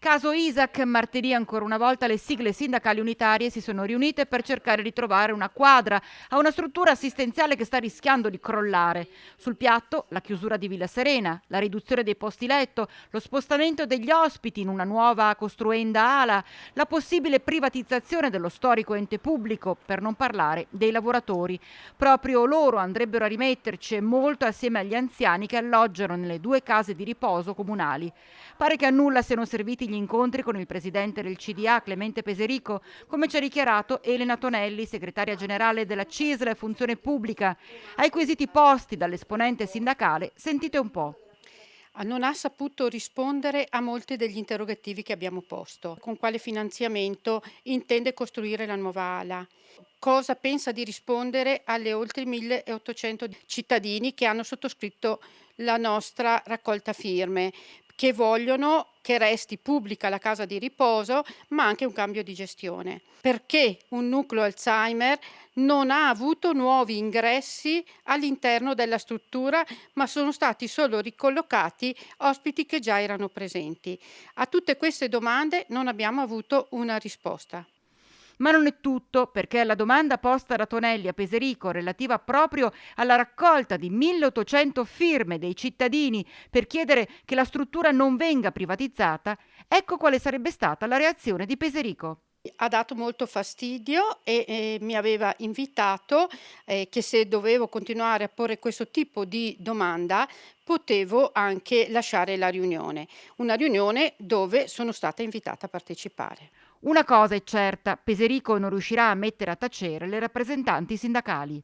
Caso Isaac, martedì ancora una volta le sigle sindacali unitarie si sono riunite per cercare di trovare una quadra a una struttura assistenziale che sta rischiando di crollare. Sul piatto la chiusura di Villa Serena, la riduzione dei posti letto, lo spostamento degli ospiti in una nuova costruenda ala, la possibile privatizzazione dello storico ente pubblico, per non parlare dei lavoratori. Proprio loro andrebbero a rimetterci e molto assieme agli anziani che alloggiano nelle due case di riposo comunali. Pare che a nulla siano serviti gli incontri con il presidente del CDA, Clemente Peserico, come ci ha dichiarato Elena Tonelli, segretaria generale della CISL Funzione Pubblica. Ai quesiti posti dall'esponente sindacale, sentite un po'. Non ha saputo rispondere a molti degli interrogativi che abbiamo posto. Con quale finanziamento intende costruire la nuova ala? Cosa pensa di rispondere alle oltre 1.800 cittadini che hanno sottoscritto la nostra raccolta firme, che vogliono che resti pubblica la casa di riposo, ma anche un cambio di gestione. Perché un nucleo Alzheimer non ha avuto nuovi ingressi all'interno della struttura, ma sono stati solo ricollocati ospiti che già erano presenti. A tutte queste domande non abbiamo avuto una risposta. Ma non è tutto, perché alla domanda posta da Tonelli a Peserico relativa proprio alla raccolta di 1800 firme dei cittadini per chiedere che la struttura non venga privatizzata, ecco quale sarebbe stata la reazione di Peserico. Ha dato molto fastidio e mi aveva invitato, che se dovevo continuare a porre questo tipo di domanda, potevo anche lasciare la riunione. Una riunione dove sono stata invitata a partecipare. Una cosa è certa, Peserico non riuscirà a mettere a tacere le rappresentanti sindacali.